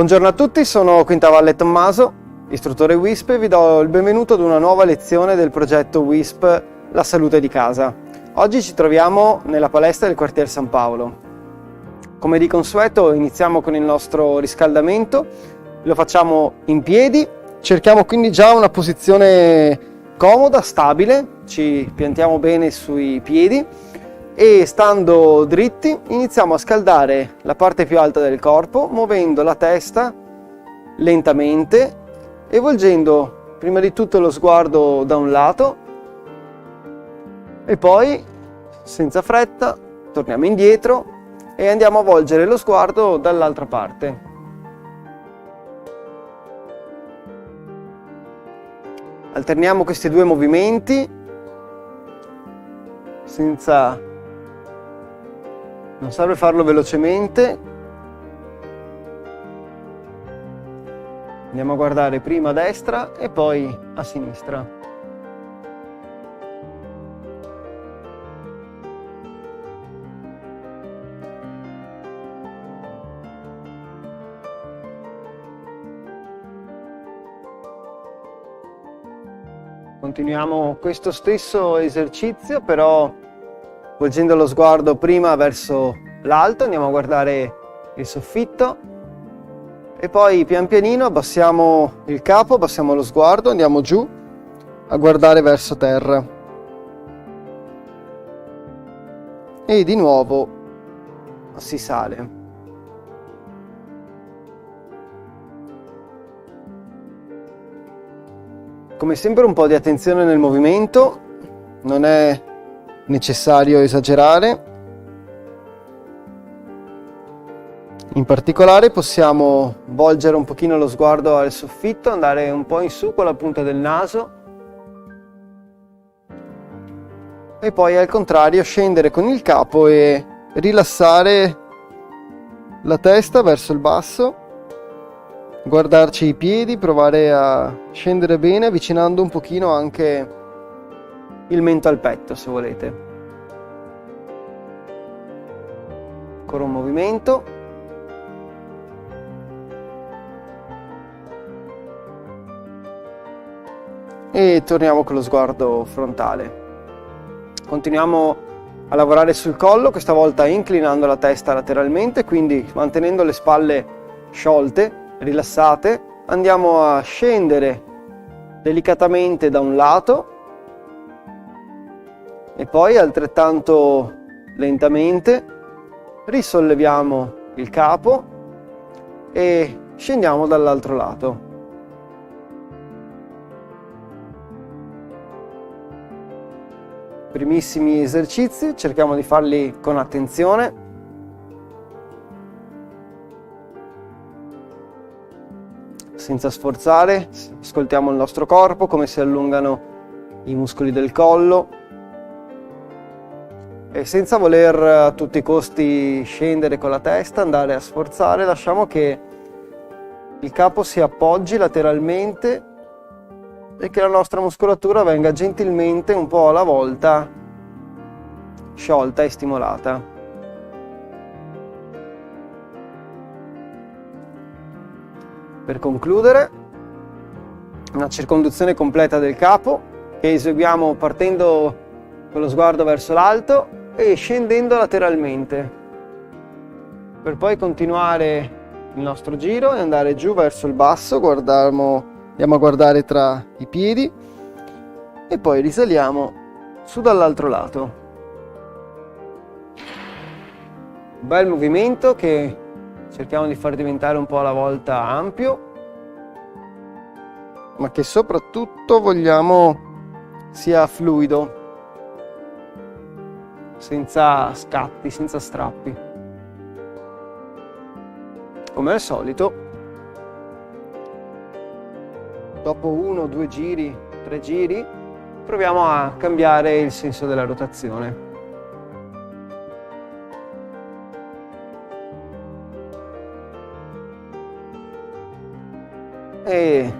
Buongiorno a tutti, sono Quintavalle Tommaso, istruttore WISP, e vi do il benvenuto ad una nuova lezione del progetto WISP La salute di casa. Oggi ci troviamo nella palestra del quartier San Paolo. Come di consueto iniziamo con il nostro riscaldamento, lo facciamo in piedi, cerchiamo quindi già una posizione comoda, stabile, ci piantiamo bene sui piedi e stando dritti iniziamo a scaldare la parte più alta del corpo muovendo la testa lentamente e volgendo prima di tutto lo sguardo da un lato e poi senza fretta torniamo indietro e andiamo a volgere lo sguardo dall'altra parte. Alterniamo questi due movimenti non serve farlo velocemente. Andiamo a guardare prima a destra e poi a sinistra. Continuiamo questo stesso esercizio, però volgendo lo sguardo prima verso l'alto, andiamo a guardare il soffitto e poi pian pianino abbassiamo il capo, abbassiamo lo sguardo, andiamo giù a guardare verso terra. E di nuovo si sale. Come sempre un po' di attenzione nel movimento, non è necessario esagerare. In particolare possiamo volgere un pochino lo sguardo al soffitto, andare un po' in su con la punta del naso e poi al contrario scendere con il capo e rilassare la testa verso il basso, guardarci i piedi, provare a scendere bene avvicinando un pochino anche il mento al petto se volete. Ancora un movimento. E torniamo con lo sguardo frontale. Continuiamo a lavorare sul collo, questa volta inclinando la testa lateralmente, quindi mantenendo le spalle sciolte, rilassate. Andiamo a scendere delicatamente da un lato e poi altrettanto lentamente risolleviamo il capo e scendiamo dall'altro lato. Primissimi esercizi, cerchiamo di farli con attenzione. Senza sforzare, ascoltiamo il nostro corpo, come si allungano i muscoli del collo. E senza voler a tutti i costi scendere con la testa, andare a sforzare, lasciamo che il capo si appoggi lateralmente e che la nostra muscolatura venga gentilmente un po' alla volta sciolta e stimolata. Per concludere, una circonduzione completa del capo che eseguiamo partendo con lo sguardo verso l'alto e scendendo lateralmente, per poi continuare il nostro giro e andare giù verso il basso, andiamo a guardare tra i piedi e poi risaliamo su dall'altro lato. Un bel movimento che cerchiamo di far diventare un po' alla volta ampio, ma che soprattutto vogliamo sia fluido, senza scatti, senza strappi. Come al solito, dopo 1, 2 giri, 3 giri, proviamo a cambiare il senso della rotazione. E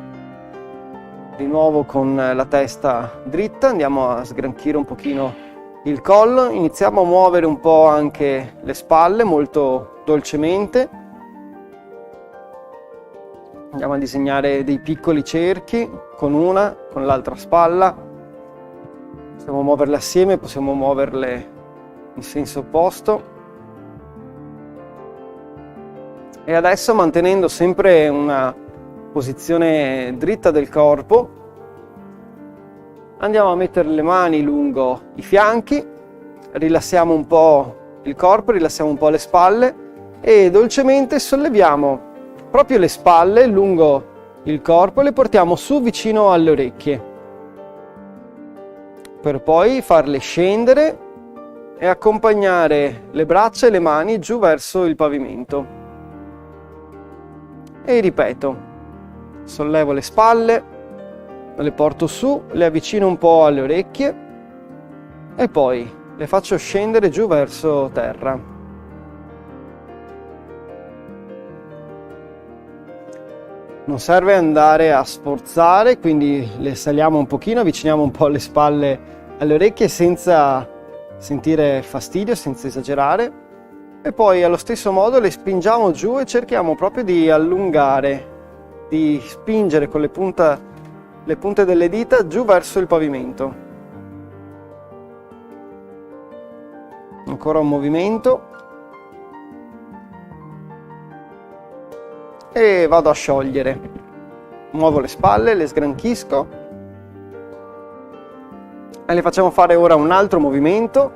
di nuovo con la testa dritta andiamo a sgranchire un pochino il collo, iniziamo a muovere un po' anche le spalle molto dolcemente Andiamo a disegnare dei piccoli cerchi con una, con l'altra spalla. Possiamo muoverle assieme, possiamo muoverle in senso opposto. E adesso, mantenendo sempre una posizione dritta del corpo, andiamo a mettere le mani lungo i fianchi, rilassiamo un po' il corpo, rilassiamo un po' le spalle e dolcemente solleviamo proprio le spalle lungo il corpo e le portiamo su vicino alle orecchie, per poi farle scendere e accompagnare le braccia e le mani giù verso il pavimento. E ripeto, sollevo le spalle, le porto su, le avvicino un po' alle orecchie e poi le faccio scendere giù verso terra. Non serve andare a sforzare, quindi le saliamo un pochino, avviciniamo un po' le spalle alle orecchie senza sentire fastidio, senza esagerare, e poi allo stesso modo le spingiamo giù e cerchiamo proprio di allungare, di spingere con le punte delle dita giù verso il pavimento. Ancora un movimento. E vado a sciogliere. Muovo le spalle, le sgranchisco e le facciamo fare ora un altro movimento,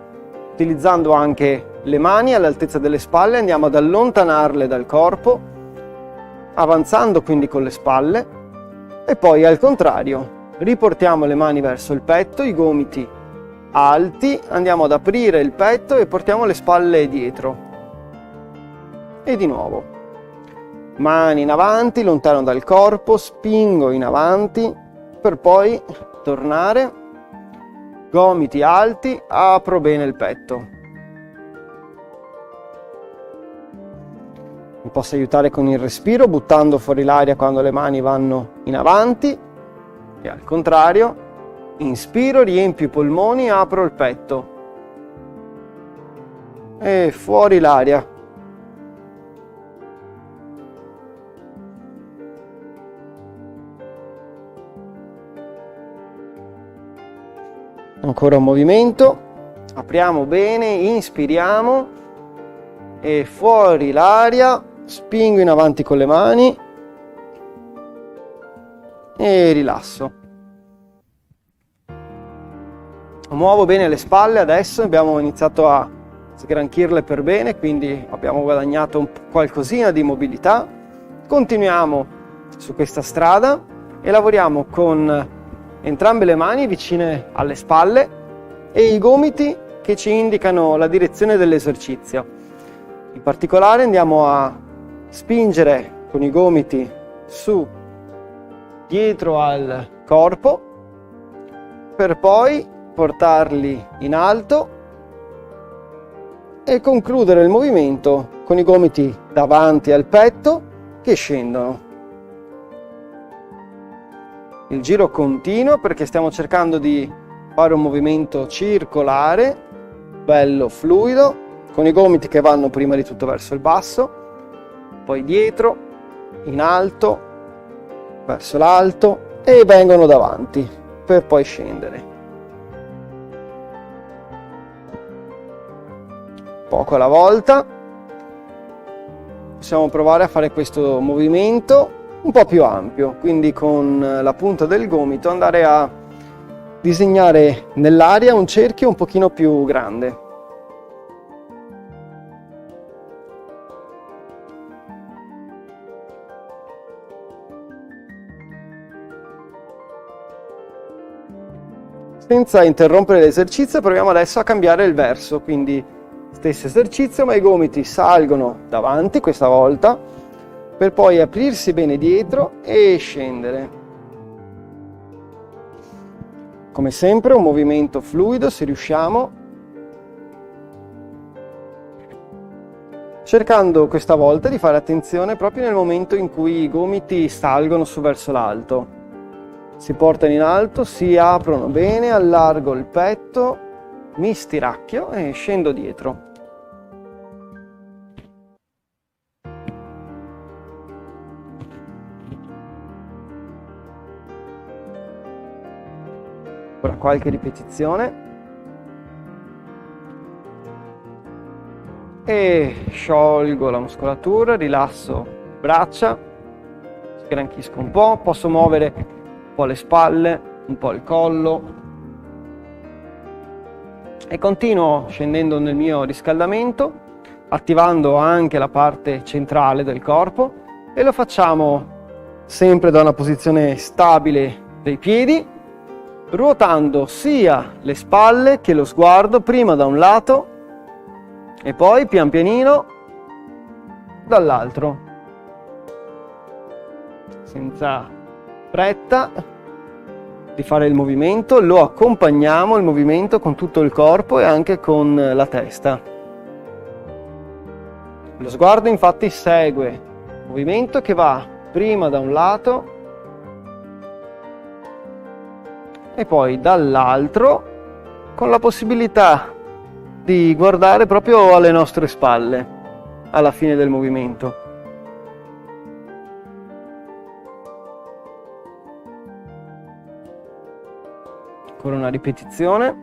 utilizzando anche le mani all'altezza delle spalle. Andiamo ad allontanarle dal corpo, avanzando quindi con le spalle, e poi al contrario riportiamo le mani verso il petto, i gomiti alti, andiamo ad aprire il petto e portiamo le spalle dietro. E di nuovo. Mani in avanti, lontano dal corpo, spingo in avanti per poi tornare, gomiti alti, apro bene il petto. Mi posso aiutare con il respiro, buttando fuori l'aria quando le mani vanno in avanti e al contrario, inspiro, riempio i polmoni, apro il petto e fuori l'aria. Ancora un movimento, apriamo bene, inspiriamo e fuori l'aria, spingo in avanti con le mani e rilasso. Muovo bene le spalle adesso, abbiamo iniziato a sgranchirle per bene, quindi abbiamo guadagnato qualcosina di mobilità. Continuiamo su questa strada e lavoriamo con entrambe le mani vicine alle spalle e i gomiti che ci indicano la direzione dell'esercizio. In particolare andiamo a spingere con i gomiti su dietro al corpo per poi portarli in alto e concludere il movimento con i gomiti davanti al petto che scendono. Il giro continua perché stiamo cercando di fare un movimento circolare, bello fluido, con i gomiti che vanno prima di tutto verso il basso, poi dietro, in alto, verso l'alto e vengono davanti per poi scendere. Poco alla volta. Possiamo provare a fare questo movimento un po' più ampio, quindi con la punta del gomito andare a disegnare nell'aria un cerchio un pochino più grande. Senza interrompere l'esercizio proviamo adesso a cambiare il verso, quindi stesso esercizio ma i gomiti salgono davanti questa volta per poi aprirsi bene dietro e scendere. Come sempre un movimento fluido se riusciamo, cercando questa volta di fare attenzione proprio nel momento in cui i gomiti salgono su verso l'alto. Si portano in alto, si aprono bene, allargo il petto, mi stiracchio e scendo dietro. qualche ripetizione e sciolgo la muscolatura, rilasso le braccia, sgranchisco un po', posso muovere un po' le spalle, un po' il collo e continuo scendendo nel mio riscaldamento, attivando anche la parte centrale del corpo, e lo facciamo sempre da una posizione stabile dei piedi, ruotando sia le spalle che lo sguardo, prima da un lato e poi pian pianino dall'altro, senza fretta di fare il movimento. Lo accompagniamo il movimento con tutto il corpo e anche con la testa. Lo sguardo infatti segue il movimento che va prima da un lato e poi dall'altro, con la possibilità di guardare proprio alle nostre spalle alla fine del movimento. Ancora una ripetizione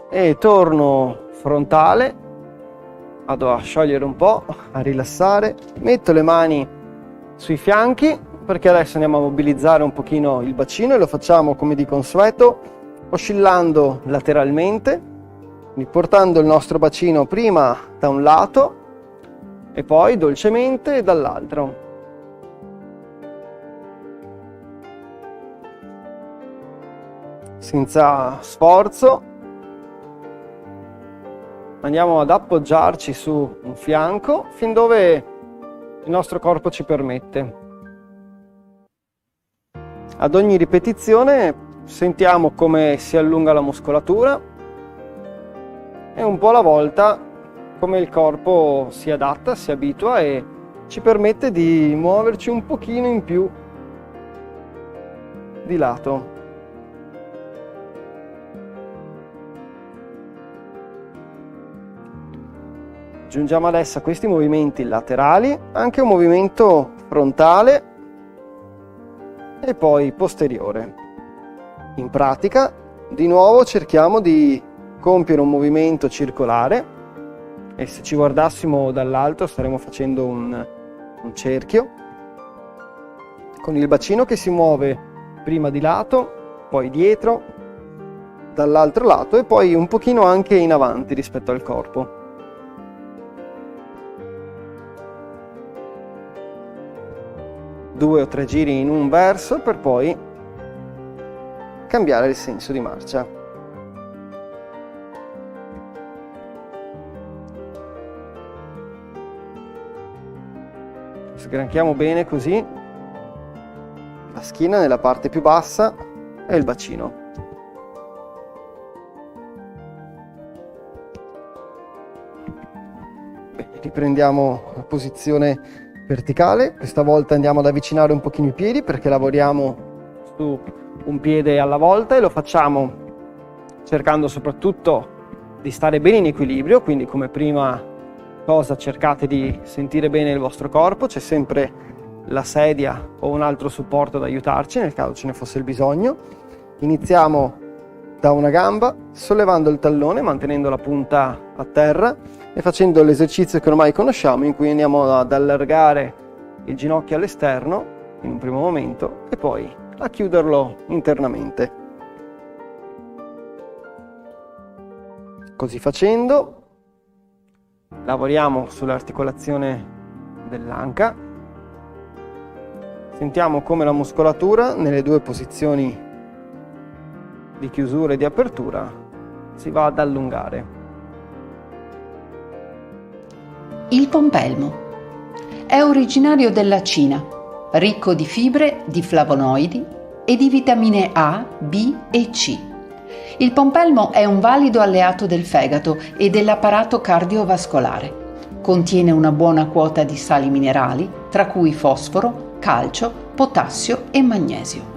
e torno frontale, vado a sciogliere un po', a rilassare, metto le mani sui fianchi perché adesso andiamo a mobilizzare un pochino il bacino e lo facciamo come di consueto, oscillando lateralmente, quindi portando il nostro bacino prima da un lato e poi dolcemente dall'altro. Senza sforzo andiamo ad appoggiarci su un fianco fin dove il nostro corpo ci permette. Ad ogni ripetizione sentiamo come si allunga la muscolatura e un po' alla volta come il corpo si adatta, si abitua e ci permette di muoverci un pochino in più di lato. Aggiungiamo adesso a questi movimenti laterali anche un movimento frontale e poi posteriore. In pratica, di nuovo cerchiamo di compiere un movimento circolare e se ci guardassimo dall'alto staremo facendo un cerchio con il bacino che si muove prima di lato, poi dietro, dall'altro lato e poi un pochino anche in avanti rispetto al corpo. 2 o 3 giri in un verso per poi cambiare il senso di marcia. Sgranchiamo bene così la schiena nella parte più bassa e il bacino. Bene, riprendiamo la posizione verticale, questa volta andiamo ad avvicinare un pochino i piedi perché lavoriamo su un piede alla volta e lo facciamo cercando soprattutto di stare bene in equilibrio, quindi come prima cosa cercate di sentire bene il vostro corpo, c'è sempre la sedia o un altro supporto ad aiutarci nel caso ce ne fosse il bisogno. Iniziamo da una gamba, sollevando il tallone, mantenendo la punta a terra e facendo l'esercizio che ormai conosciamo in cui andiamo ad allargare il ginocchio all'esterno in un primo momento e poi a chiuderlo internamente. Così facendo lavoriamo sull'articolazione dell'anca, sentiamo come la muscolatura nelle due posizioni di chiusura e di apertura si va ad allungare. Il pompelmo è originario della Cina, ricco di fibre, di flavonoidi e di vitamine A, B e C. Il pompelmo è un valido alleato del fegato e dell'apparato cardiovascolare. Contiene una buona quota di sali minerali, tra cui fosforo, calcio, potassio e magnesio.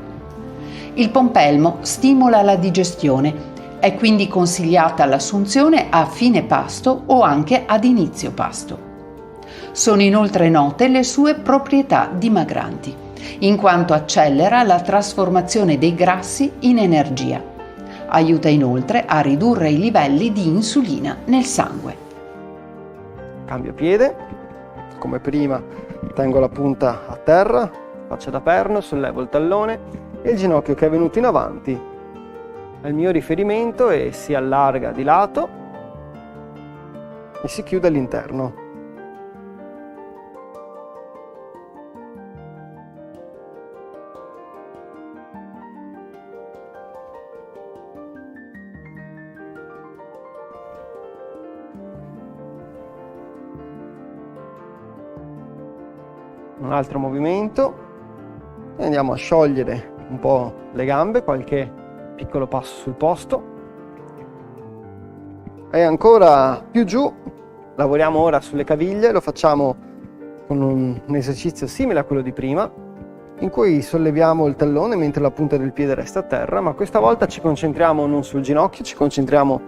Il pompelmo stimola la digestione, è quindi consigliata l'assunzione a fine pasto o anche ad inizio pasto. Sono inoltre note le sue proprietà dimagranti. in quanto accelera la trasformazione dei grassi in energia. Aiuta inoltre a ridurre i livelli di insulina nel sangue. Cambio piede, come prima tengo la punta a terra, faccia da perno, sollevo il tallone e il ginocchio che è venuto in avanti è il mio riferimento e si allarga di lato e si chiude all'interno. Un altro movimento e andiamo a sciogliere un po' le gambe, qualche piccolo passo sul posto e ancora più giù lavoriamo ora sulle caviglie. Lo facciamo con un esercizio simile a quello di prima, in cui solleviamo il tallone mentre la punta del piede resta a terra, ma questa volta ci concentriamo non sul ginocchio, ci concentriamo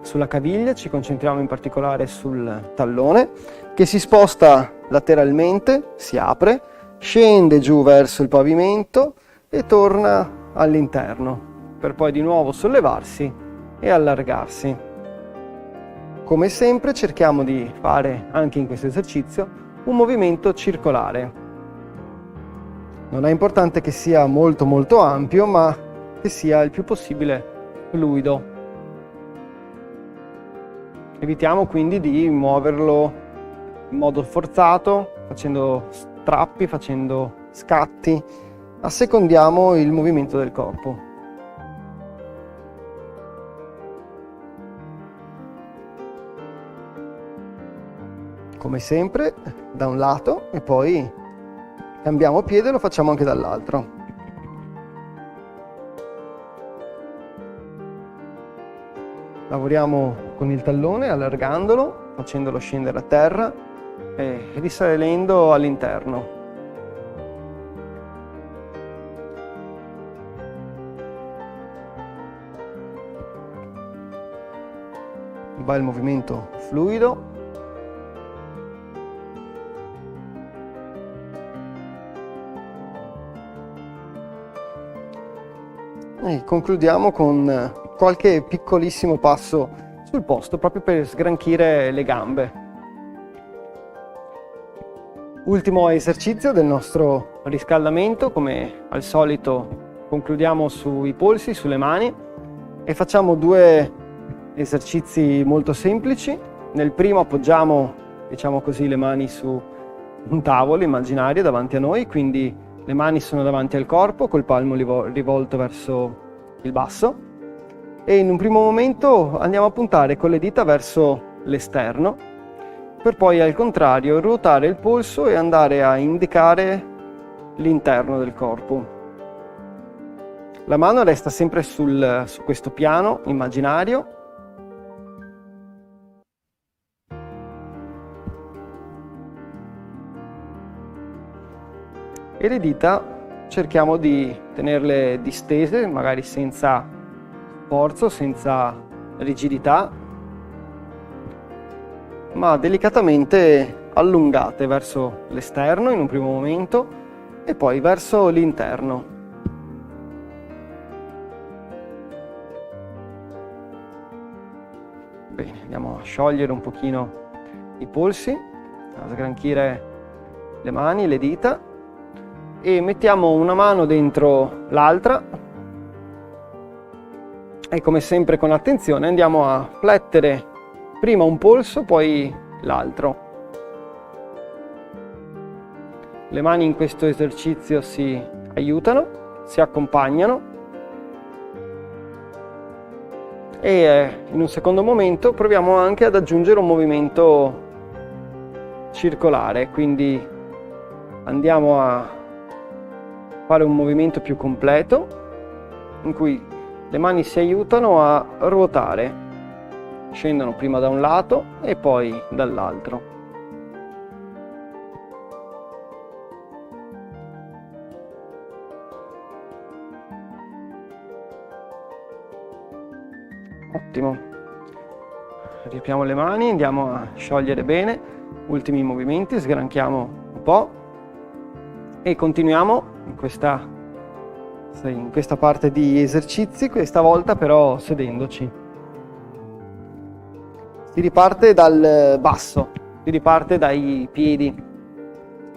sulla caviglia, ci concentriamo in particolare sul tallone che si sposta lateralmente, si apre, scende giù verso il pavimento e torna all'interno per poi di nuovo sollevarsi e allargarsi. Come sempre cerchiamo di fare anche in questo esercizio un movimento circolare. Non è importante che sia molto ampio, ma che sia il più possibile fluido. Evitiamo quindi di muoverlo in modo forzato, facendo strappi, facendo scatti, assecondiamo il movimento del corpo. Come sempre, da un lato e poi cambiamo piede e lo facciamo anche dall'altro. Lavoriamo con il tallone allargandolo, facendolo scendere a terra e risalendo all'interno. Un bel movimento fluido. E concludiamo con qualche piccolissimo passo sul posto, proprio per sgranchire le gambe. Ultimo esercizio del nostro riscaldamento, come al solito concludiamo sui polsi, sulle mani e facciamo due esercizi molto semplici. Nel primo appoggiamo, diciamo così, le mani su un tavolo immaginario davanti a noi, quindi le mani sono davanti al corpo, col palmo rivolto verso il basso e in un primo momento andiamo a puntare con le dita verso l'esterno per poi al contrario ruotare il polso e andare a indicare l'interno del corpo. La mano resta sempre su questo piano immaginario. E le dita cerchiamo di tenerle distese, magari senza forza, senza rigidità, ma delicatamente allungate verso l'esterno in un primo momento e poi verso l'interno. Bene, andiamo a sciogliere un pochino i polsi, a sgranchire le mani, le dita. E mettiamo una mano dentro l'altra e come sempre con attenzione andiamo a flettere prima un polso poi l'altro. Le mani in questo esercizio si aiutano, si accompagnano e in un secondo momento proviamo anche ad aggiungere un movimento circolare, quindi andiamo a fare un movimento più completo in cui le mani si aiutano a ruotare, scendono prima da un lato e poi dall'altro. Ottimo. Riapriamo le mani, andiamo a sciogliere bene, ultimi movimenti, sgranchiamo un po'. E continuiamo in questa parte di esercizi, questa volta però sedendoci. Si riparte dal basso, si riparte dai piedi,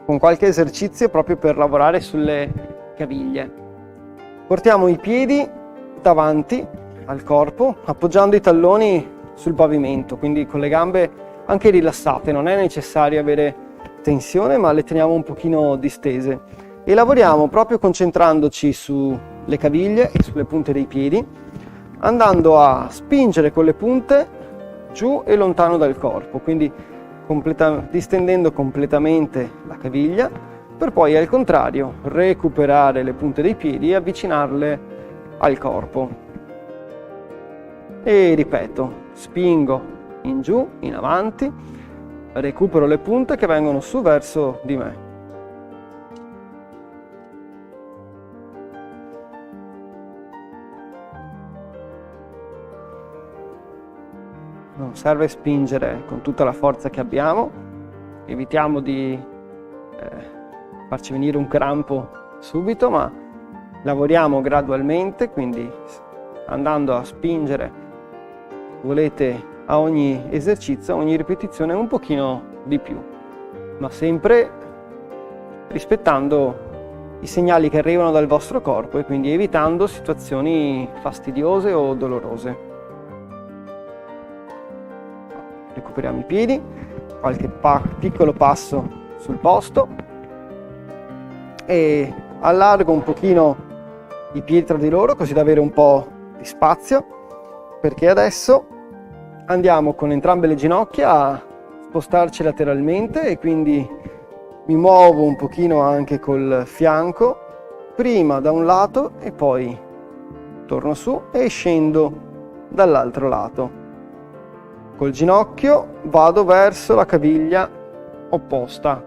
con qualche esercizio proprio per lavorare sulle caviglie. Portiamo i piedi davanti al corpo, appoggiando i talloni sul pavimento, quindi con le gambe anche rilassate, non è necessario avere tensione, ma le teniamo un pochino distese e lavoriamo proprio concentrandoci sulle caviglie e sulle punte dei piedi, andando a spingere con le punte giù e lontano dal corpo, quindi distendendo completamente la caviglia, per poi al contrario recuperare le punte dei piedi e avvicinarle al corpo. E ripeto, spingo in giù, in avanti, recupero le punte che vengono su verso di me. Non serve spingere con tutta la forza che abbiamo, evitiamo di farci venire un crampo subito, ma lavoriamo gradualmente, quindi andando a spingere, volete a ogni esercizio, a ogni ripetizione un pochino di più, ma sempre rispettando i segnali che arrivano dal vostro corpo e quindi evitando situazioni fastidiose o dolorose. Recuperiamo i piedi, qualche piccolo passo sul posto e allargo un pochino i piedi tra di loro così da avere un po' di spazio, perché adesso andiamo con entrambe le ginocchia a spostarci lateralmente e quindi mi muovo un pochino anche col fianco, prima da un lato e poi torno su e scendo dall'altro lato. Col ginocchio vado verso la caviglia opposta.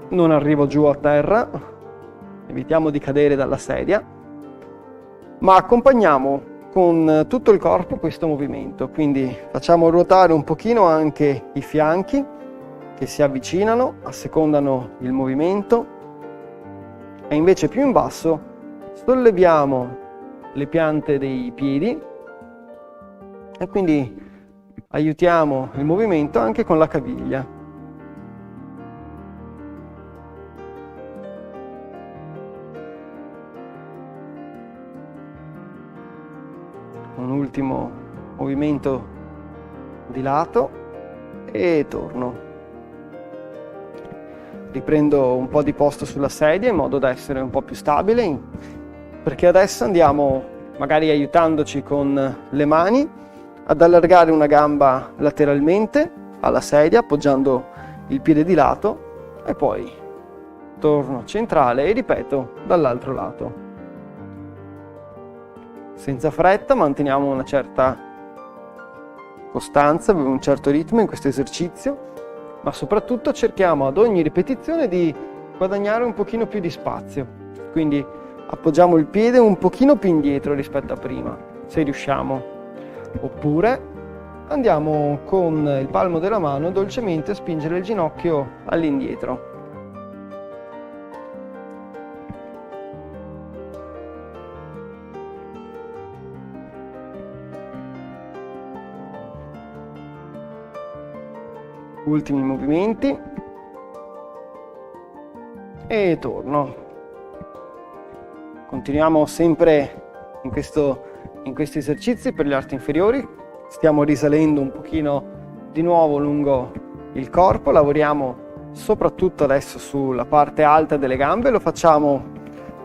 Non arrivo giù a terra, evitiamo di cadere dalla sedia, ma accompagniamo con tutto il corpo questo movimento, quindi facciamo ruotare un pochino anche i fianchi che si avvicinano, assecondano il movimento e invece più in basso solleviamo le piante dei piedi e quindi aiutiamo il movimento anche con la caviglia. Un ultimo movimento di lato e torno. Riprendo un po' di posto sulla sedia in modo da essere un po' più stabile, perché adesso andiamo, magari aiutandoci con le mani, ad allargare una gamba lateralmente alla sedia appoggiando il piede di lato e poi torno centrale e ripeto dall'altro lato. Senza fretta, manteniamo una certa costanza, un certo ritmo in questo esercizio, ma soprattutto cerchiamo ad ogni ripetizione di guadagnare un pochino più di spazio. Quindi appoggiamo il piede un pochino più indietro rispetto a prima, se riusciamo. Oppure andiamo con il palmo della mano dolcemente a spingere il ginocchio all'indietro. Ultimi movimenti e torno. Continuiamo sempre in questi esercizi per gli arti inferiori, stiamo risalendo un pochino di nuovo lungo il corpo, lavoriamo soprattutto adesso sulla parte alta delle gambe, lo facciamo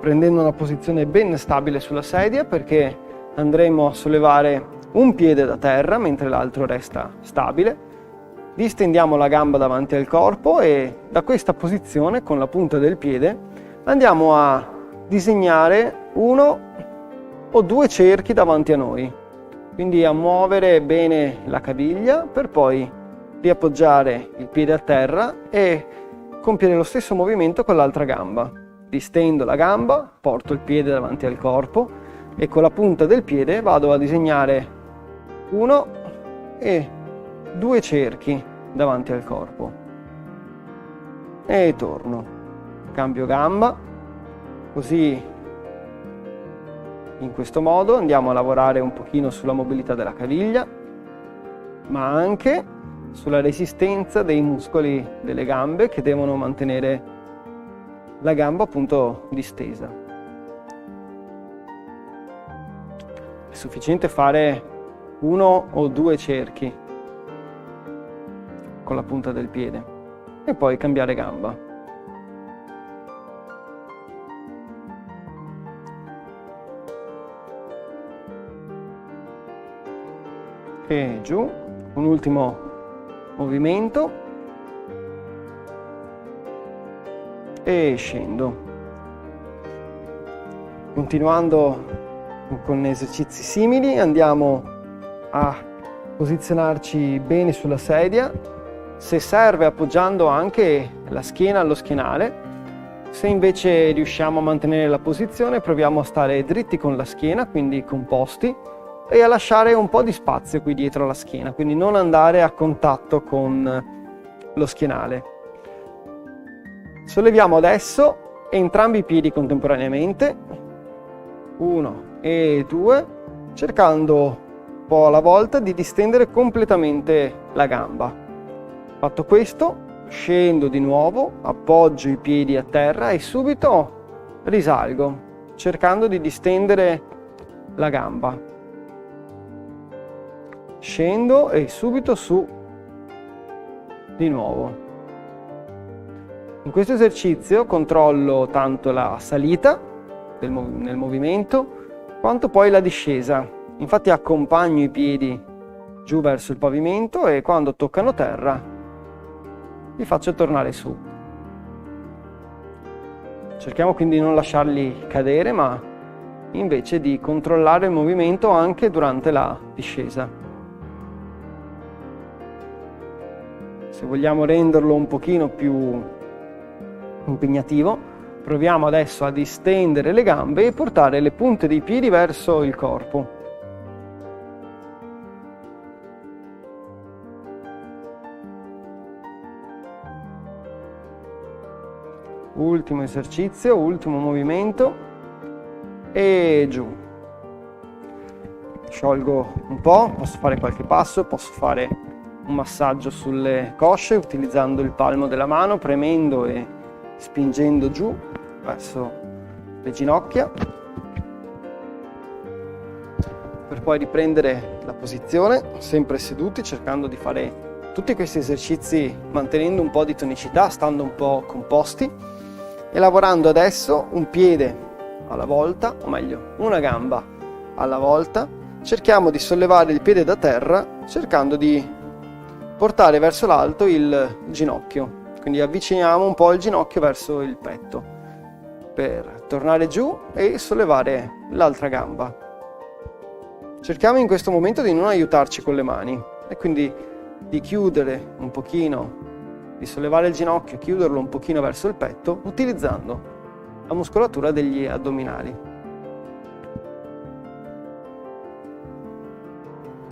prendendo una posizione ben stabile sulla sedia perché andremo a sollevare un piede da terra mentre l'altro resta stabile. Distendiamo la gamba davanti al corpo e da questa posizione con la punta del piede andiamo a disegnare 1 o 2 cerchi davanti a noi, quindi a muovere bene la caviglia per poi riappoggiare il piede a terra e compiere lo stesso movimento con l'altra gamba. Distendo la gamba, porto il piede davanti al corpo e con la punta del piede vado a disegnare 1 e 2 cerchi davanti al corpo e torno. cambio gamba, così in questo modo andiamo a lavorare un pochino sulla mobilità della caviglia, ma anche sulla resistenza dei muscoli delle gambe che devono mantenere la gamba appunto distesa. È sufficiente fare 1 o 2 cerchi con la punta del piede e poi cambiare gamba. E giù, un ultimo movimento e scendo. Continuando con esercizi simili, andiamo a posizionarci bene sulla sedia, se serve appoggiando anche la schiena allo schienale. Se invece riusciamo a mantenere la posizione, proviamo a stare dritti con la schiena, quindi composti, e a lasciare un po' di spazio qui dietro la schiena, quindi non andare a contatto con lo schienale. Solleviamo adesso entrambi i piedi contemporaneamente, 1 e 2, cercando un po' alla volta di distendere completamente la gamba. Fatto questo, scendo di nuovo, appoggio i piedi a terra e subito risalgo, cercando di distendere la gamba. Scendo e subito su di nuovo. In questo esercizio controllo tanto la salita nel movimento quanto poi la discesa. Infatti accompagno i piedi giù verso il pavimento e quando toccano terra li faccio tornare su. Cerchiamo quindi di non lasciarli cadere, ma invece di controllare il movimento anche durante la discesa. Se vogliamo renderlo un pochino più impegnativo, proviamo adesso a distendere le gambe e portare le punte dei piedi verso il corpo. Ultimo esercizio, ultimo movimento e giù. Sciolgo un po', posso fare qualche passo, posso fare un massaggio sulle cosce utilizzando il palmo della mano, premendo e spingendo giù verso le ginocchia, per poi riprendere la posizione, sempre seduti, cercando di fare tutti questi esercizi mantenendo un po' di tonicità, stando un po' composti e lavorando adesso un piede alla volta, o meglio, una gamba alla volta. Cerchiamo di sollevare il piede da terra, cercando di portare verso l'alto il ginocchio, quindi avviciniamo un po' il ginocchio verso il petto per tornare giù e sollevare l'altra gamba. Cerchiamo in questo momento di non aiutarci con le mani e quindi di chiudere un pochino, di sollevare il ginocchio e chiuderlo un pochino verso il petto utilizzando la muscolatura degli addominali.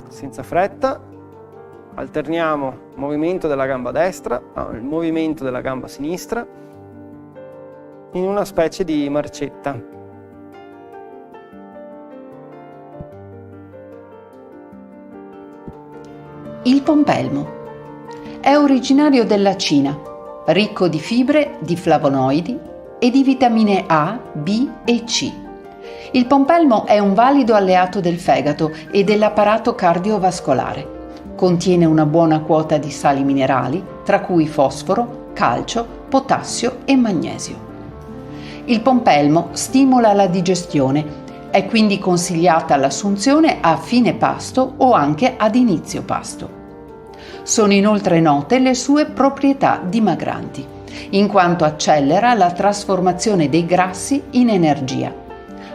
Senza fretta, alterniamo il movimento della gamba destra al movimento della gamba sinistra in una specie di marcetta. Il pompelmo è originario della Cina, ricco di fibre, di flavonoidi e di vitamine A, B e C. Il pompelmo è un valido alleato del fegato e dell'apparato cardiovascolare. Contiene una buona quota di sali minerali, tra cui fosforo, calcio, potassio e magnesio. Il pompelmo stimola la digestione, è quindi consigliata l'assunzione a fine pasto o anche ad inizio pasto. Sono inoltre note le sue proprietà dimagranti, in quanto accelera la trasformazione dei grassi in energia.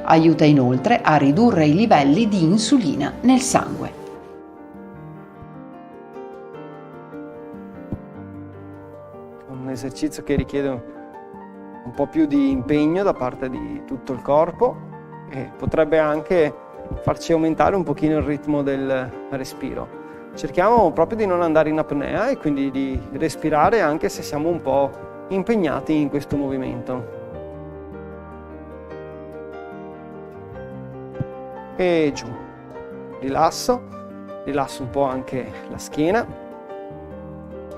Aiuta inoltre a ridurre i livelli di insulina nel sangue. Un esercizio che richiede un po' più di impegno da parte di tutto il corpo e potrebbe anche farci aumentare un pochino il ritmo del respiro. Cerchiamo proprio di non andare in apnea e quindi di respirare anche se siamo un po' impegnati in questo movimento. E giù, rilasso un po' anche la schiena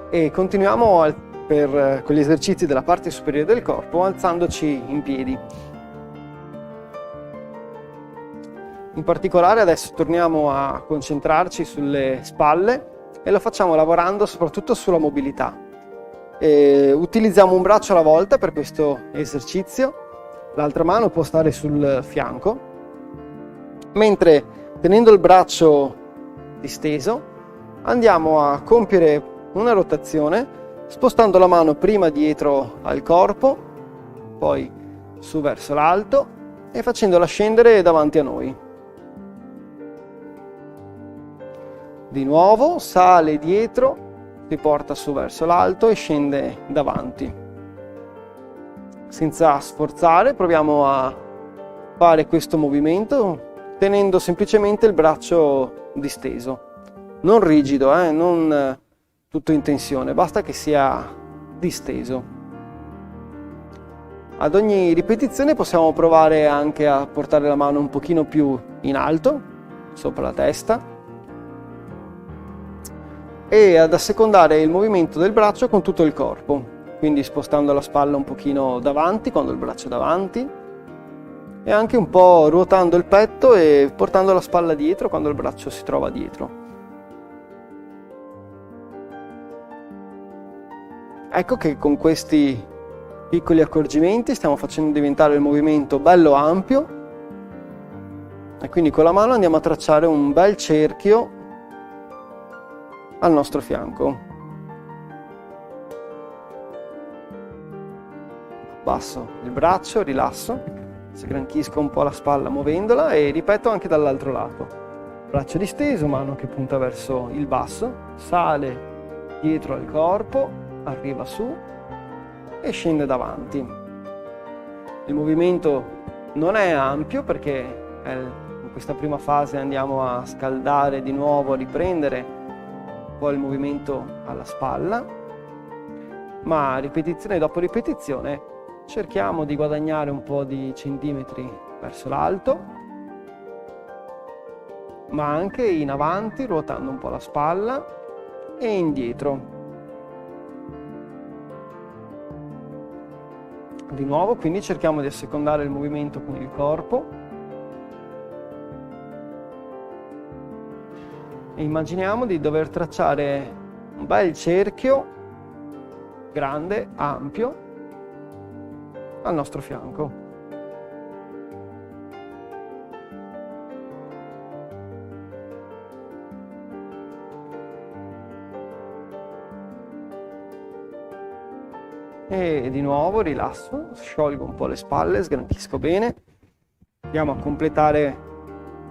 e continuiamo con gli esercizi della parte superiore del corpo alzandoci in piedi. In particolare adesso torniamo a concentrarci sulle spalle e lo facciamo lavorando soprattutto sulla mobilità. Utilizziamo un braccio alla volta per questo esercizio, l'altra mano può stare sul fianco, mentre tenendo il braccio disteso andiamo a compiere una rotazione spostando la mano prima dietro al corpo, poi su verso l'alto e facendola scendere davanti a noi. Di nuovo sale dietro, si porta su verso l'alto e scende davanti. Senza sforzare proviamo a fare questo movimento tenendo semplicemente il braccio disteso, non rigido, non tutto in tensione, basta che sia disteso. Ad ogni ripetizione possiamo provare anche a portare la mano un pochino più in alto, sopra la testa, e ad assecondare il movimento del braccio con tutto il corpo, quindi spostando la spalla un pochino davanti quando il braccio è davanti e anche un po' ruotando il petto e portando la spalla dietro quando il braccio si trova dietro. Ecco che con questi piccoli accorgimenti stiamo facendo diventare il movimento bello ampio e quindi con la mano andiamo a tracciare un bel cerchio al nostro fianco. Abbasso il braccio, rilasso, sgranchisco un po' la spalla muovendola e ripeto anche dall'altro lato. Braccio disteso, mano che punta verso il basso, sale dietro al corpo, arriva su e scende davanti. Il movimento non è ampio perché in questa prima fase andiamo a scaldare di nuovo, a riprendere poi il movimento alla spalla, ma ripetizione dopo ripetizione cerchiamo di guadagnare un po' di centimetri verso l'alto, ma anche in avanti ruotando un po' la spalla e indietro. Di nuovo quindi cerchiamo di assecondare il movimento con il corpo e immaginiamo di dover tracciare un bel cerchio grande, ampio al nostro fianco. E di nuovo rilasso, sciolgo un po' le spalle, sgranchisco bene. Andiamo a completare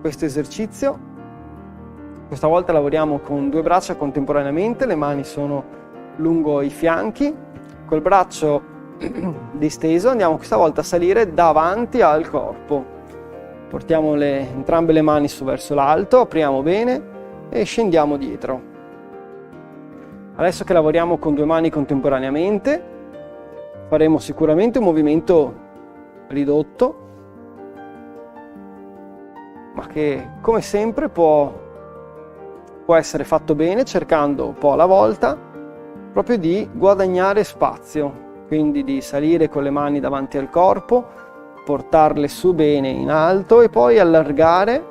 questo esercizio. Questa volta lavoriamo con 2 braccia contemporaneamente, le mani sono lungo i fianchi. Col braccio disteso andiamo questa volta a salire davanti al corpo. Portiamo entrambe le mani su verso l'alto, apriamo bene e scendiamo dietro. Adesso che lavoriamo con 2 mani contemporaneamente, faremo sicuramente un movimento ridotto, ma che come sempre può essere fatto bene cercando un po' alla volta proprio di guadagnare spazio, quindi di salire con le mani davanti al corpo, portarle su bene in alto e poi allargare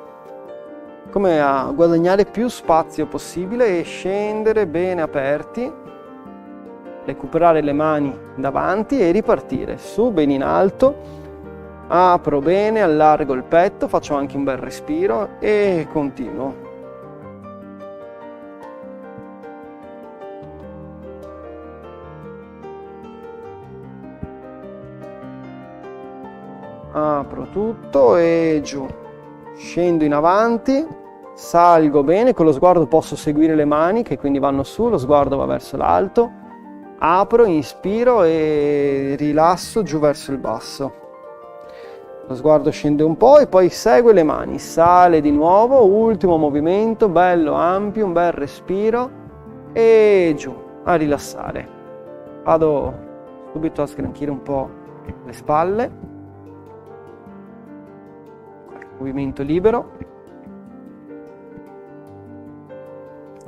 come a guadagnare più spazio possibile e scendere bene aperti, recuperare le mani davanti e ripartire su bene in alto, apro bene, allargo il petto, faccio anche un bel respiro e continuo. Apro tutto e giù, scendo in avanti, salgo bene, con lo sguardo posso seguire le mani che quindi vanno su, lo sguardo va verso l'alto, apro, inspiro e rilasso giù verso il basso. Lo sguardo scende un po' e poi segue le mani, sale di nuovo, ultimo movimento, bello ampio, un bel respiro e giù, a rilassare. Vado subito a sgranchire un po' le spalle, qualche movimento libero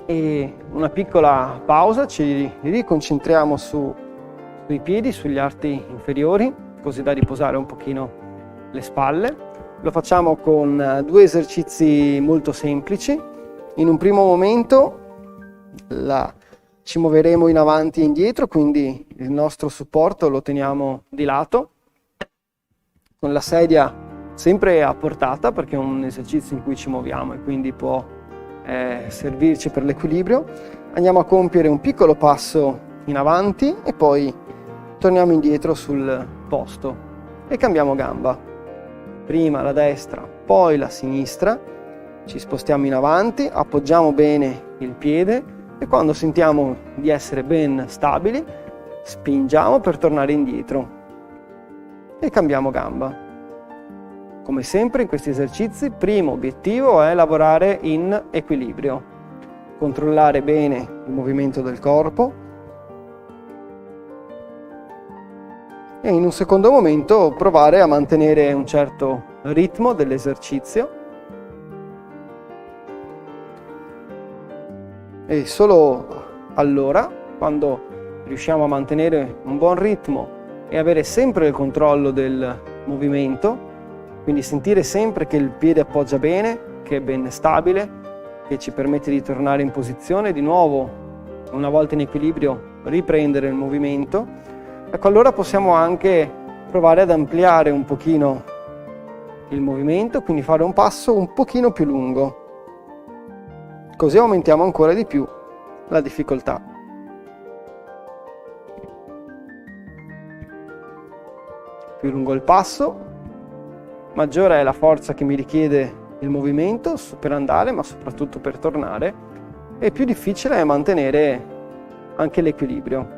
e una piccola pausa, ci riconcentriamo sui piedi, sugli arti inferiori, così da riposare un pochino le spalle. Lo facciamo con 2 esercizi molto semplici. In un primo momento ci muoveremo in avanti e indietro, quindi il nostro supporto lo teniamo di lato, con la sedia sempre a portata perché è un esercizio in cui ci muoviamo e quindi può servirci per l'equilibrio. Andiamo a compiere un piccolo passo in avanti e poi torniamo indietro sul posto e cambiamo gamba. Prima la destra, poi la sinistra, ci spostiamo in avanti, appoggiamo bene il piede e quando sentiamo di essere ben stabili spingiamo per tornare indietro e cambiamo gamba. Come sempre in questi esercizi, primo obiettivo è lavorare in equilibrio, controllare bene il movimento del corpo e in un secondo momento provare a mantenere un certo ritmo dell'esercizio e solo allora, quando riusciamo a mantenere un buon ritmo e avere sempre il controllo del movimento, quindi sentire sempre che il piede appoggia bene, che è ben stabile, che ci permette di tornare in posizione, di nuovo, una volta in equilibrio, riprendere il movimento. Ecco, allora possiamo anche provare ad ampliare un pochino il movimento, quindi fare un passo un pochino più lungo. Così aumentiamo ancora di più la difficoltà. Più lungo il passo, maggiore è la forza che mi richiede il movimento per andare, ma soprattutto per tornare, e più difficile è mantenere anche l'equilibrio.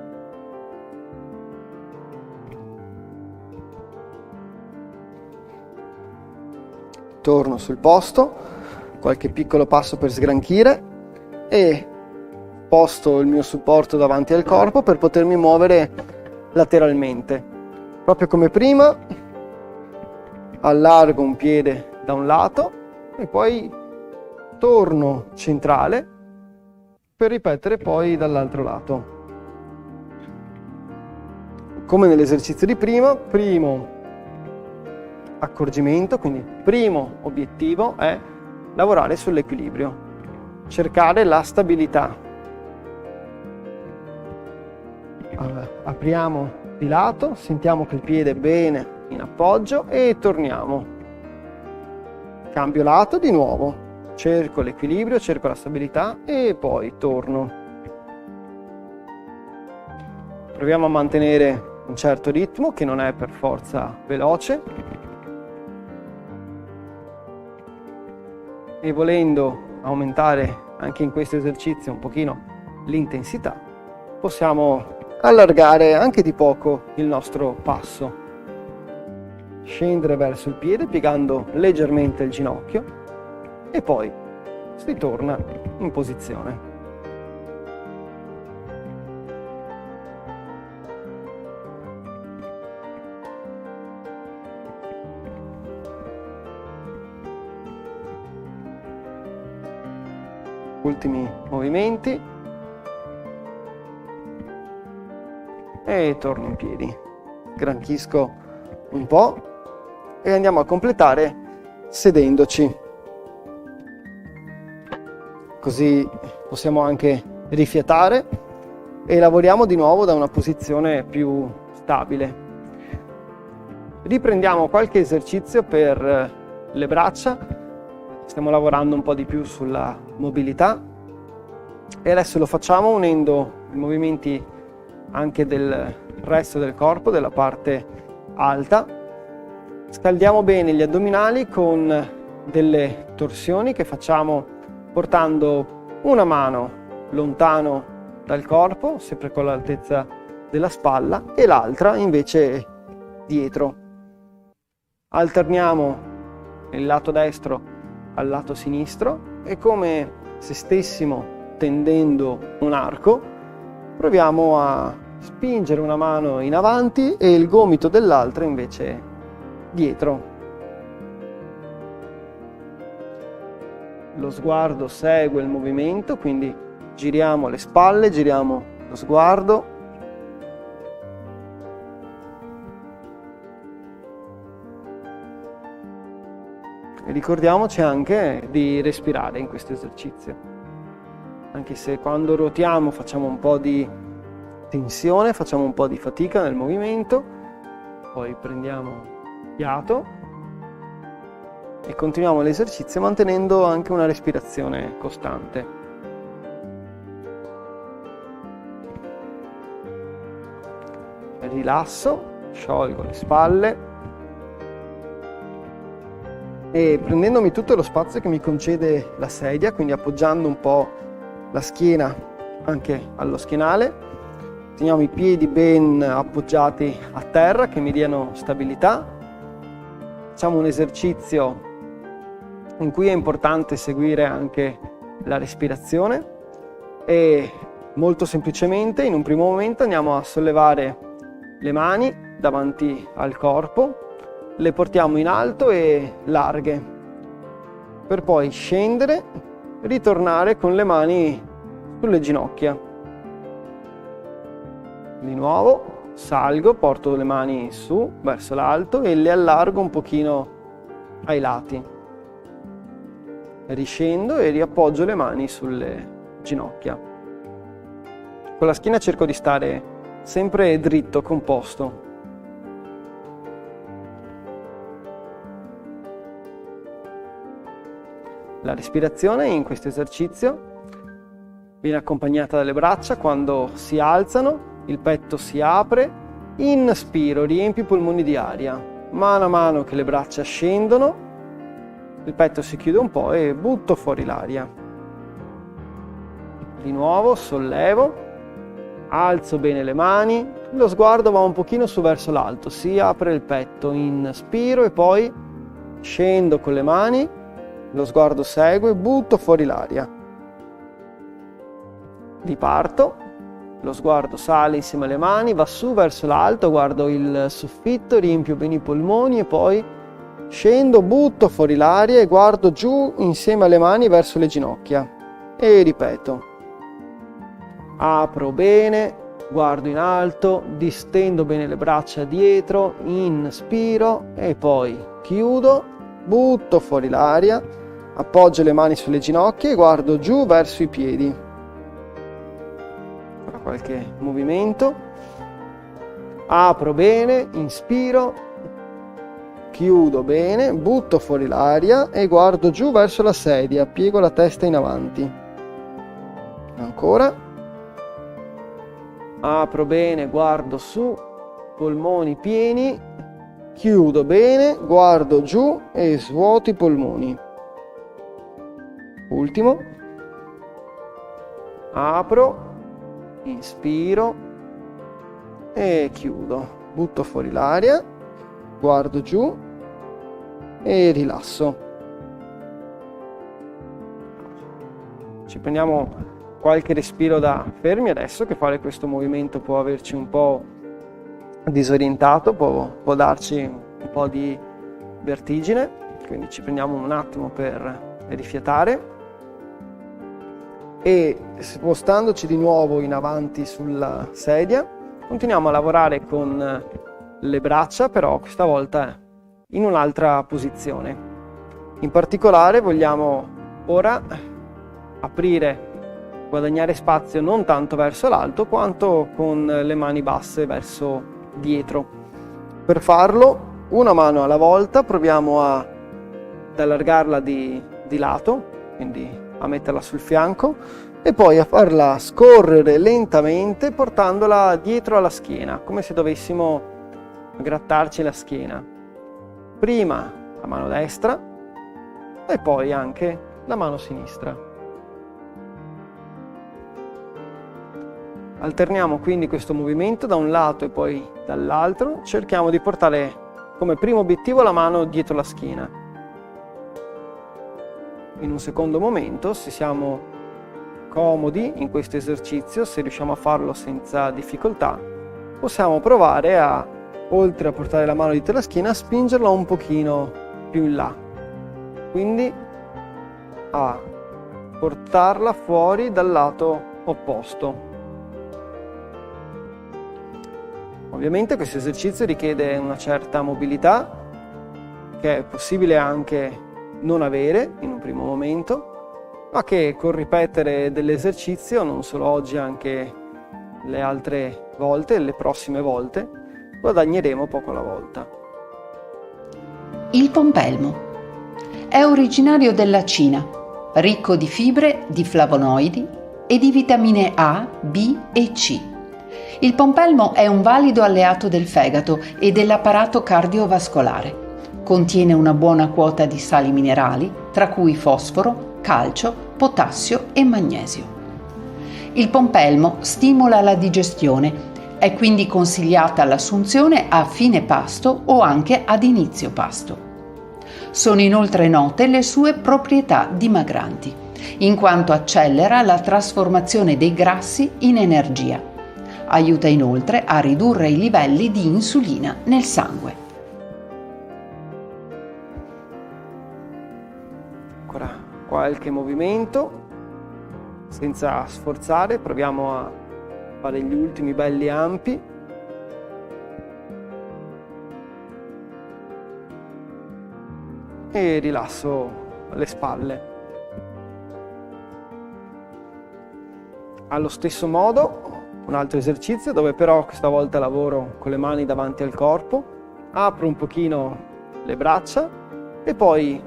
Torno sul posto, qualche piccolo passo per sgranchire e sposto il mio supporto davanti al corpo per potermi muovere lateralmente. Proprio come prima, allargo un piede da un lato e poi torno centrale per ripetere poi dall'altro lato. Come nell'esercizio di prima, primo accorgimento, quindi primo obiettivo è lavorare sull'equilibrio, cercare la stabilità. Apriamo di lato, sentiamo che il piede è bene in appoggio e torniamo. Cambio lato di nuovo, cerco l'equilibrio, cerco la stabilità e poi torno. Proviamo a mantenere un certo ritmo che non è per forza veloce e volendo aumentare anche in questo esercizio un pochino l'intensità, possiamo allargare anche di poco il nostro passo. Scendere verso il piede piegando leggermente il ginocchio e poi si torna in posizione. Ultimi movimenti e torno in piedi. Sgranchisco un po' e andiamo a completare sedendoci. Così possiamo anche rifiatare e lavoriamo di nuovo da una posizione più stabile. Riprendiamo qualche esercizio per le braccia, stiamo lavorando un po' di più sulla mobilità e adesso lo facciamo unendo i movimenti anche del resto del corpo, della parte alta. Scaldiamo bene gli addominali con delle torsioni che facciamo portando una mano lontano dal corpo, sempre con l'altezza della spalla, e l'altra invece dietro. Alterniamo il lato destro al lato sinistro e come se stessimo tendendo un arco proviamo a spingere una mano in avanti e il gomito dell'altra invece dietro. Lo sguardo segue il movimento, quindi giriamo le spalle, giriamo lo sguardo. E ricordiamoci anche di respirare in questo esercizio. Anche se quando ruotiamo facciamo un po' di tensione, facciamo un po' di fatica nel movimento, poi prendiamo fiato e continuiamo l'esercizio mantenendo anche una respirazione costante. Rilasso, sciolgo le spalle e prendendomi tutto lo spazio che mi concede la sedia, quindi appoggiando un po' la schiena anche allo schienale, teniamo i piedi ben appoggiati a terra che mi diano stabilità. Facciamo un esercizio in cui è importante seguire anche la respirazione e molto semplicemente in un primo momento andiamo a sollevare le mani davanti al corpo, le portiamo in alto e larghe, per poi scendere, ritornare con le mani sulle ginocchia. Di nuovo salgo, porto le mani su verso l'alto e le allargo un pochino ai lati. Riscendo e riappoggio le mani sulle ginocchia. Con la schiena cerco di stare sempre dritto, composto. La respirazione in questo esercizio viene accompagnata dalle braccia quando si alzano, il petto si apre, inspiro, riempio i polmoni di aria. Mano a mano che le braccia scendono, il petto si chiude un po' e butto fuori l'aria. Di nuovo sollevo, alzo bene le mani, lo sguardo va un pochino su verso l'alto, si apre il petto, inspiro e poi scendo con le mani, lo sguardo segue, butto fuori l'aria. Riparto, lo sguardo sale insieme alle mani, va su verso l'alto, guardo il soffitto, riempio bene i polmoni e poi scendo, butto fuori l'aria e guardo giù insieme alle mani verso le ginocchia. E ripeto. Apro bene, guardo in alto, distendo bene le braccia dietro, inspiro e poi chiudo, butto fuori l'aria, appoggio le mani sulle ginocchia e guardo giù verso i piedi. Ora qualche movimento. Apro bene, inspiro, chiudo bene, butto fuori l'aria e guardo giù verso la sedia, piego la testa in avanti. Ancora. Apro bene, guardo su, polmoni pieni, chiudo bene, guardo giù e svuoto i polmoni. Ultimo. Apro, inspiro e chiudo. Butto fuori l'aria, guardo giù e rilasso. Ci prendiamo qualche respiro da fermi adesso, che fare questo movimento può averci un po' disorientato, può darci un po' di vertigine, quindi ci prendiamo un attimo per rifiatare e spostandoci di nuovo in avanti sulla sedia continuiamo a lavorare con le braccia, però questa volta in un'altra posizione. In particolare vogliamo ora guadagnare spazio non tanto verso l'alto quanto con le mani basse verso dietro. Per farlo, una mano alla volta, proviamo ad allargarla di lato, quindi a metterla sul fianco e poi a farla scorrere lentamente portandola dietro alla schiena, come se dovessimo grattarci la schiena. Prima la mano destra e poi anche la mano sinistra. Alterniamo quindi questo movimento da un lato e poi dall'altro, cerchiamo di portare come primo obiettivo la mano dietro la schiena. In un secondo momento, se siamo comodi in questo esercizio, se riusciamo a farlo senza difficoltà, possiamo provare a, oltre a portare la mano dietro la schiena, a spingerla un pochino più in là. Quindi a portarla fuori dal lato opposto. Ovviamente questo esercizio richiede una certa mobilità che è possibile anche non avere in un primo momento, ma che col ripetere dell'esercizio, non solo oggi, anche le altre volte, le prossime volte, guadagneremo poco alla volta. Il pompelmo è originario della Cina, ricco di fibre, di flavonoidi e di vitamine A, B e C. Il pompelmo è un valido alleato del fegato e dell'apparato cardiovascolare. Contiene una buona quota di sali minerali, tra cui fosforo, calcio, potassio e magnesio. Il pompelmo stimola la digestione, è quindi consigliata l'assunzione a fine pasto o anche ad inizio pasto. Sono inoltre note le sue proprietà dimagranti, in quanto accelera la trasformazione dei grassi in energia. Aiuta inoltre a ridurre i livelli di insulina nel sangue. Ancora qualche movimento, senza sforzare, proviamo a fare gli ultimi belli ampi. E rilasso le spalle. Allo stesso modo, un altro esercizio dove però questa volta lavoro con le mani davanti al corpo, apro un pochino le braccia e poi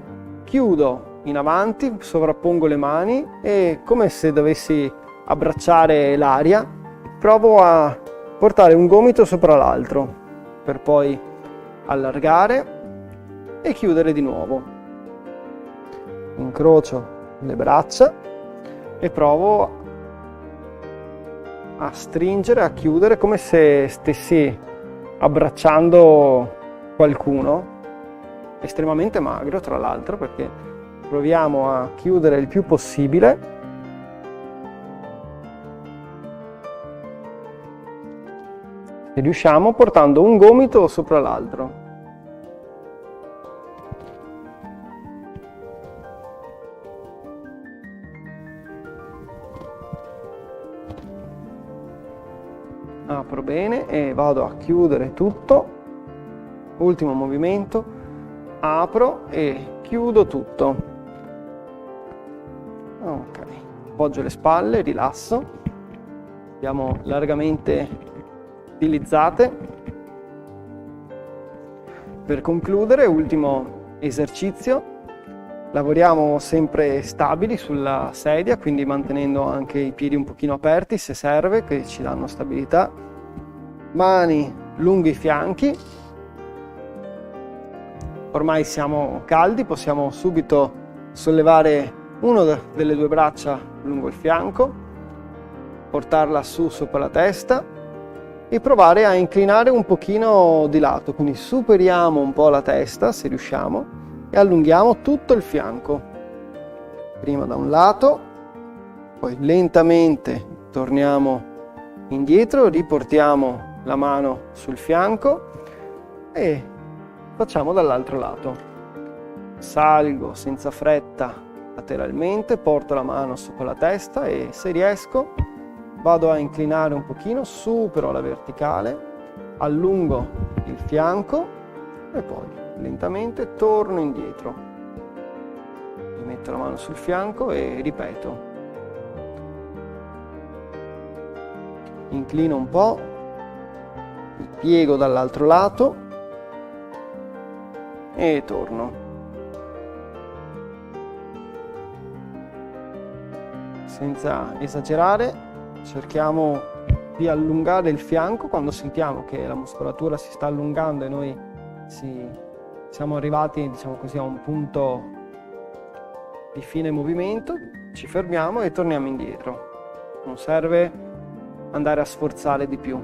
chiudo in avanti, sovrappongo le mani e, come se dovessi abbracciare l'aria, provo a portare un gomito sopra l'altro per poi allargare e chiudere di nuovo. Incrocio le braccia e provo a stringere, a chiudere come se stessi abbracciando qualcuno, estremamente magro tra l'altro, perché proviamo a chiudere il più possibile. Se riusciamo, portando un gomito sopra l'altro. Apro bene e vado a chiudere tutto. Ultimo movimento, apro e chiudo tutto. Ok, appoggio le spalle, rilasso. Abbiamo largamente stilizzate. Per concludere, ultimo esercizio. Lavoriamo sempre stabili sulla sedia, quindi mantenendo anche i piedi un pochino aperti se serve, che ci danno stabilità. Mani lungo i fianchi. Ormai siamo caldi, possiamo subito sollevare una delle due braccia lungo il fianco, portarla su sopra la testa e provare a inclinare un pochino di lato, quindi superiamo un po' la testa se riusciamo e allunghiamo tutto il fianco. Prima da un lato, poi lentamente torniamo indietro, riportiamo la mano sul fianco e facciamo dall'altro lato. Salgo senza fretta lateralmente, porto la mano sopra la testa e, se riesco, vado a inclinare un pochino, supero la verticale, allungo il fianco e poi lentamente torno indietro. Metto la mano sul fianco e ripeto. Inclino un po', mi piego dall'altro lato e torno. Senza esagerare, cerchiamo di allungare il fianco quando sentiamo che la muscolatura si sta allungando e noi siamo arrivati, diciamo così, a un punto di fine movimento, ci fermiamo e torniamo indietro. Non serve andare a sforzare di più.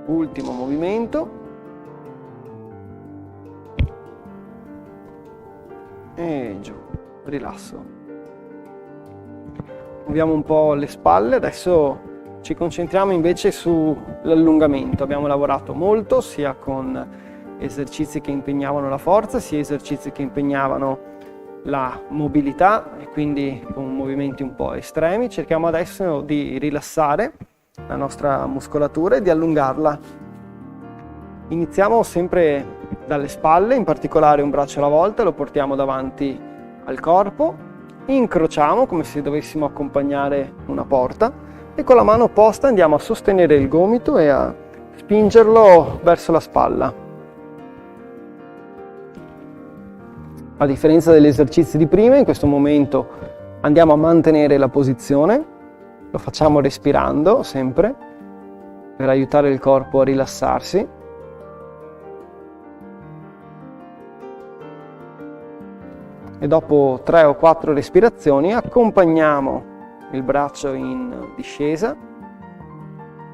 Ultimo movimento. e giù, rilasso. Muoviamo un po' le spalle, adesso ci concentriamo invece sull'allungamento. Abbiamo lavorato molto sia con esercizi che impegnavano la forza, sia esercizi che impegnavano la mobilità e quindi con movimenti un po' estremi. Cerchiamo adesso di rilassare la nostra muscolatura e di allungarla. Iniziamo sempre dalle spalle, in particolare un braccio alla volta, lo portiamo davanti al corpo, incrociamo come se dovessimo accompagnare una porta e con la mano opposta andiamo a sostenere il gomito e a spingerlo verso la spalla. A differenza degli esercizi di prima, in questo momento andiamo a mantenere la posizione, lo facciamo respirando sempre per aiutare il corpo a rilassarsi. E dopo 3 o 4 respirazioni accompagniamo il braccio in discesa,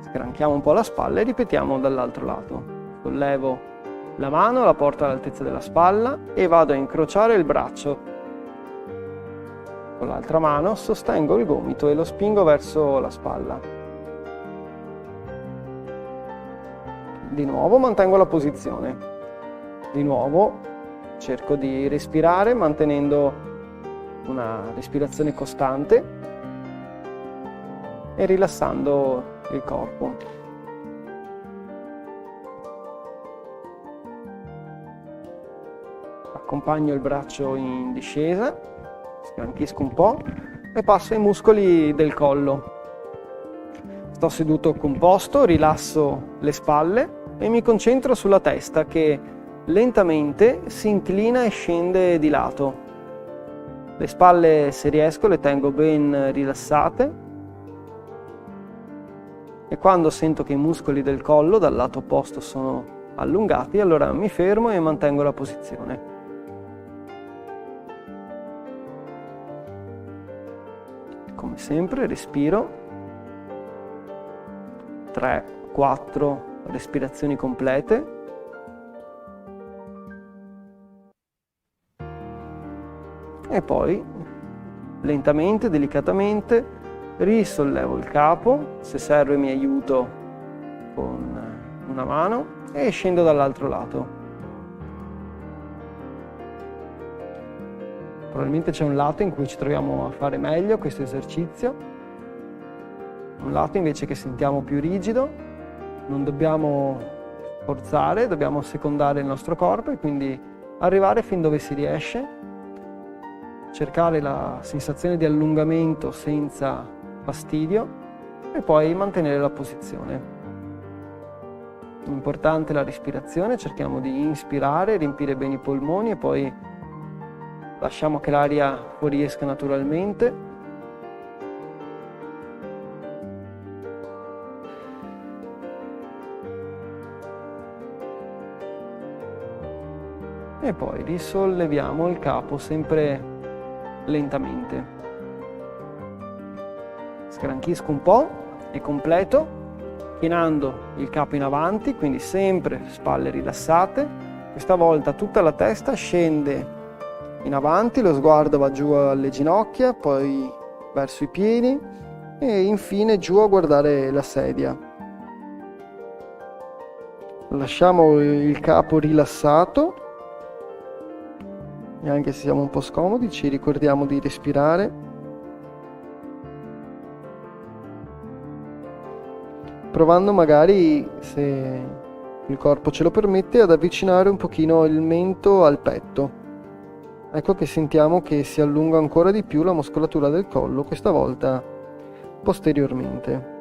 sgranchiamo un po' la spalla e ripetiamo dall'altro lato. Sollevo la mano, la porto all'altezza della spalla e vado a incrociare il braccio. Con l'altra mano sostengo il gomito e lo spingo verso la spalla. Di nuovo mantengo la posizione. Di nuovo cerco di respirare mantenendo una respirazione costante e rilassando il corpo. Accompagno il braccio in discesa, sgranchisco un po' e passo ai muscoli del collo. Sto seduto composto, rilasso le spalle e mi concentro sulla testa che lentamente si inclina e scende di lato. Le spalle, se riesco, le tengo ben rilassate e quando sento che i muscoli del collo dal lato opposto sono allungati, allora mi fermo e mantengo la posizione. Come sempre respiro, 3-4 respirazioni complete. E poi lentamente, delicatamente risollevo il capo, se serve mi aiuto con una mano e scendo dall'altro lato. Probabilmente c'è un lato in cui ci troviamo a fare meglio questo esercizio, un lato invece che sentiamo più rigido. Non dobbiamo forzare, dobbiamo secondare il nostro corpo e quindi arrivare fin dove si riesce, cercare la sensazione di allungamento senza fastidio e poi mantenere la posizione. Importante la respirazione, cerchiamo di inspirare, riempire bene i polmoni e poi lasciamo che l'aria fuoriesca naturalmente. E poi risolleviamo il capo sempre lentamente. Sgranchisco un po' e completo, chinando il capo in avanti, quindi sempre spalle rilassate. Questa volta tutta la testa scende in avanti, lo sguardo va giù alle ginocchia, poi verso i piedi e infine giù a guardare la sedia. Lasciamo il capo rilassato e anche se siamo un po' scomodi ci ricordiamo di respirare. Provando magari, se il corpo ce lo permette, ad avvicinare un pochino il mento al petto. Ecco che sentiamo che si allunga ancora di più la muscolatura del collo, questa volta posteriormente.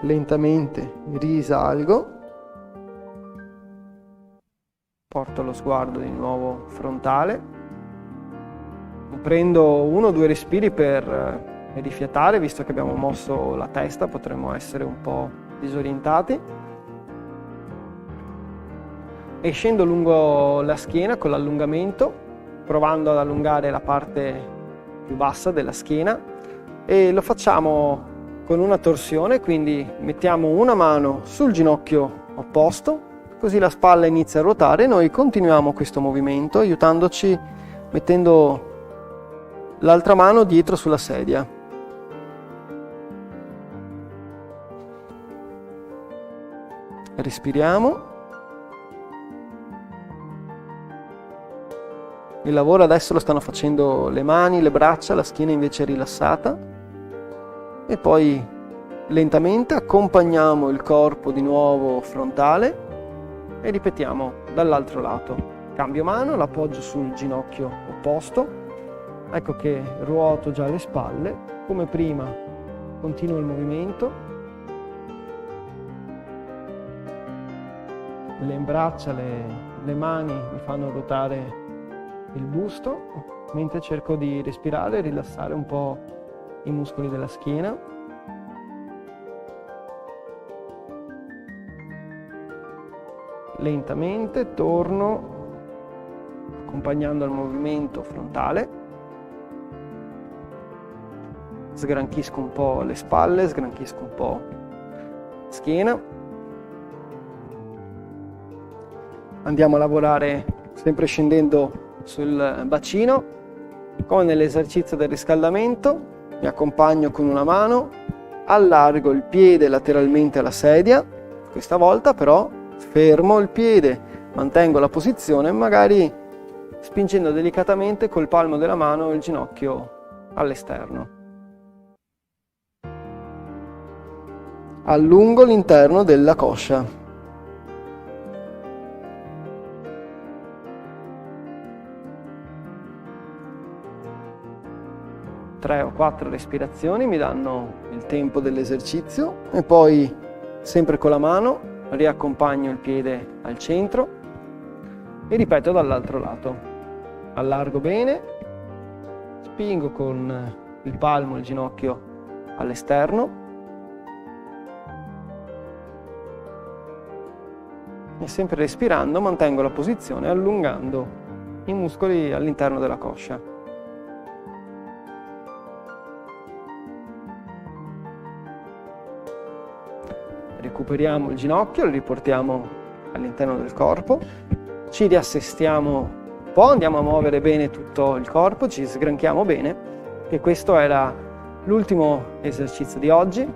Lentamente risalgo, porto lo sguardo di nuovo frontale, prendo 1 o 2 respiri per rifiatare, visto che abbiamo mosso la testa, potremmo essere un po' disorientati. E scendo lungo la schiena con l'allungamento, provando ad allungare la parte più bassa della schiena e lo facciamo con una torsione, quindi mettiamo una mano sul ginocchio opposto, così la spalla inizia a ruotare e noi continuiamo questo movimento aiutandoci mettendo l'altra mano dietro sulla sedia. Respiriamo. Il lavoro adesso lo stanno facendo le mani, le braccia, la schiena invece è rilassata. E poi lentamente accompagniamo il corpo di nuovo frontale e ripetiamo dall'altro lato. Cambio mano, l'appoggio sul ginocchio opposto. Ecco che ruoto già le spalle. Come prima continuo il movimento. Le braccia, le mani mi fanno ruotare il busto, mentre cerco di respirare e rilassare un po' i muscoli della schiena. Lentamente torno accompagnando il movimento frontale. Sgranchisco un po' le spalle, sgranchisco un po' la schiena. Andiamo a lavorare sempre scendendo sul bacino, come nell'esercizio del riscaldamento. Mi accompagno con una mano, allargo il piede lateralmente alla sedia, questa volta però fermo il piede, mantengo la posizione, magari spingendo delicatamente col palmo della mano il ginocchio all'esterno. Allungo l'interno della coscia. 3 o 4 respirazioni mi danno il tempo dell'esercizio e poi, sempre con la mano, riaccompagno il piede al centro e ripeto dall'altro lato. Allargo bene, spingo con il palmo il ginocchio all'esterno e sempre respirando mantengo la posizione allungando i muscoli all'interno della coscia. Recuperiamo il ginocchio, lo riportiamo all'interno del corpo, ci riassestiamo un po', andiamo a muovere bene tutto il corpo, ci sgranchiamo bene, e questo era l'ultimo esercizio di oggi.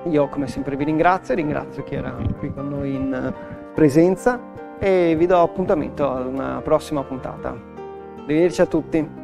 Io come sempre vi ringrazio chi era qui con noi in presenza e vi do appuntamento ad una prossima puntata. Arrivederci a tutti.